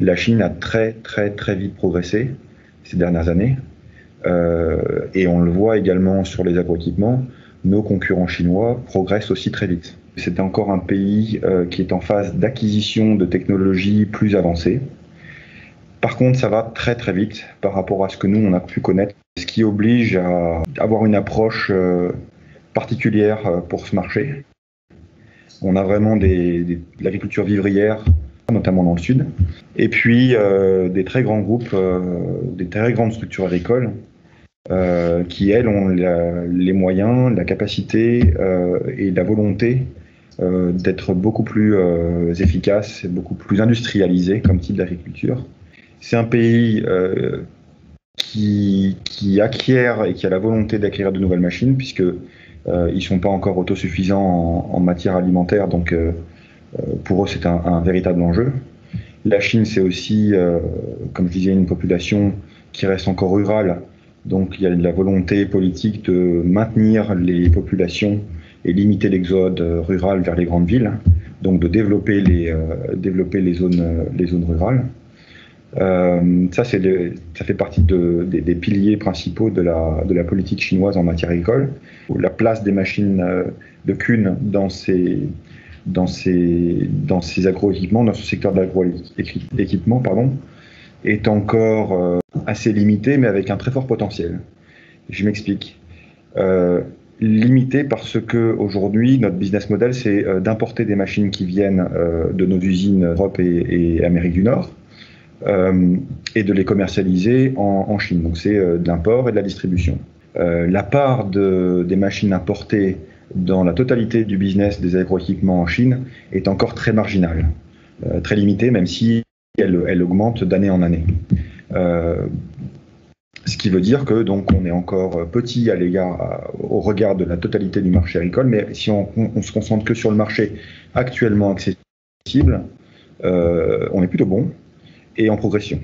La Chine a très vite progressé ces dernières années. Et on le voit également sur les agroéquipements, nos concurrents chinois progressent aussi très vite. C'est encore un pays qui est en phase d'acquisition de technologies plus avancées. Par contre, ça va très vite par rapport à ce que nous, on a pu connaître, ce qui oblige à avoir une approche particulière pour ce marché. On a vraiment de l'agriculture vivrière, notamment dans le sud, et puis des très grands groupes, des très grandes structures agricoles qui, elles, ont les moyens, la capacité et la volonté d'être beaucoup plus efficaces, beaucoup plus industrialisées comme type d'agriculture. C'est un pays qui acquiert et qui a la volonté d'acquérir de nouvelles machines, puisque ils ne sont pas encore autosuffisants en matière alimentaire, donc pour eux c'est un véritable enjeu. La Chine, c'est aussi, comme je disais, une population qui reste encore rurale, donc il y a de la volonté politique de maintenir les populations et limiter l'exode rural vers les grandes villes, donc de développer les zones rurales. Ça fait partie des piliers principaux de la politique chinoise en matière agricole. La place des machines de Kuhn dans ces agroéquipements, dans ce secteur de l'agroéquipement, est encore assez limitée, mais avec un très fort potentiel. Je m'explique. Limité parce que aujourd'hui notre business model, c'est d'importer des machines qui viennent de nos usines Europe et Amérique du Nord. Et de les commercialiser en Chine. Donc c'est de l'import et de la distribution. La part des machines importées dans la totalité du business des agroéquipements en Chine est encore très marginale, très limitée, même si elle augmente d'année en année. Ce qui veut dire que donc on est encore petit au regard de la totalité du marché agricole, mais si on se concentre que sur le marché actuellement accessible, on est plutôt bon. Et en progression.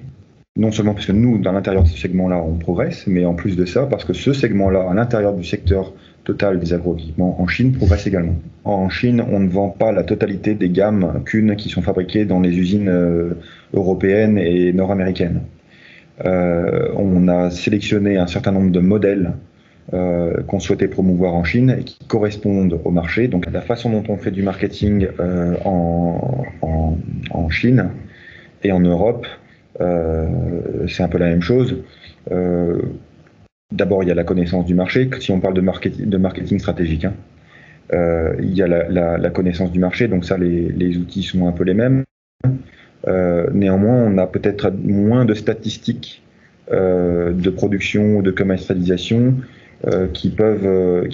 Non seulement parce que nous, dans l'intérieur de ce segment-là, on progresse, mais en plus de ça, parce que ce segment-là, à l'intérieur du secteur total des agroéquipements en Chine, progresse également. En Chine, on ne vend pas la totalité des gammes Kuhn qui sont fabriquées dans les usines européennes et nord-américaines. On a sélectionné un certain nombre de modèles qu'on souhaitait promouvoir en Chine et qui correspondent au marché. Donc la façon dont on fait du marketing en Chine et en Europe, c'est un peu la même chose. D'abord, il y a la connaissance du marché. Si on parle de marketing stratégique, il y a la connaissance du marché. Donc ça, les outils sont un peu les mêmes. Néanmoins, on a peut-être moins de statistiques de production ou de commercialisation qui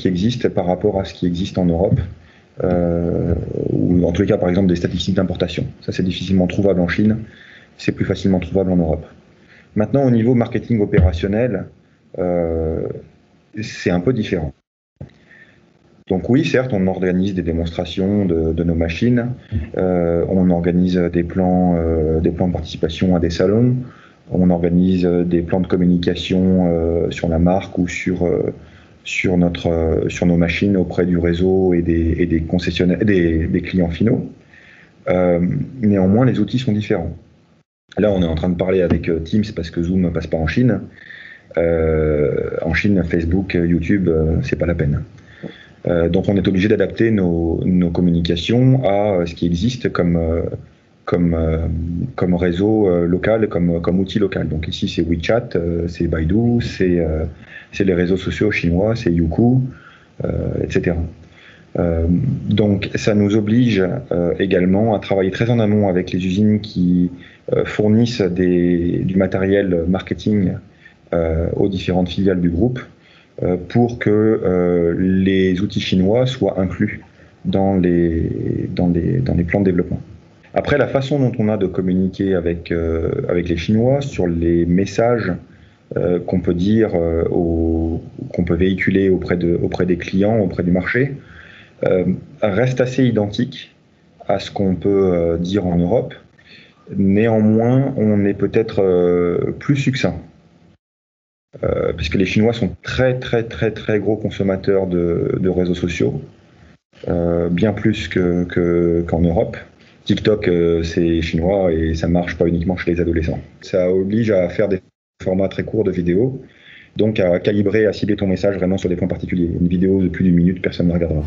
existent par rapport à ce qui existe en Europe. Ou en tous les cas, par exemple, des statistiques d'importation. Ça, c'est difficilement trouvable en Chine, c'est plus facilement trouvable en Europe. Maintenant, au niveau marketing opérationnel, c'est un peu différent. Donc oui, certes, on organise des démonstrations de nos machines, on organise des plans de participation à des salons, on organise des plans de communication sur la marque ou sur nos machines auprès du réseau et des concessionnaires, des clients finaux. Néanmoins, les outils sont différents. Là, on est en train de parler avec Teams parce que Zoom ne passe pas en Chine. En Chine, Facebook, YouTube, c'est pas la peine. Donc, on est obligé d'adapter nos communications à ce qui existe comme réseau local, comme outil local. Donc ici, c'est WeChat, c'est Baidu, c'est les réseaux sociaux chinois, c'est Youku, etc. Donc ça nous oblige également à travailler très en amont avec les usines qui fournissent du matériel marketing aux différentes filiales du groupe pour que les outils chinois soient inclus dans les plans de développement. Après, la façon dont on a de communiquer avec les Chinois sur les messages qu'on peut dire, qu'on peut véhiculer auprès des clients, auprès du marché, reste assez identique à ce qu'on peut dire en Europe. Néanmoins, on est peut-être plus succinct. Puisque les Chinois sont très gros consommateurs de réseaux sociaux, bien plus qu'en Europe. TikTok, c'est chinois et ça marche pas uniquement chez les adolescents. Ça oblige à faire des formats très courts de vidéos, donc à calibrer, à cibler ton message vraiment sur des points particuliers. Une vidéo de plus d'une minute, personne ne la regardera.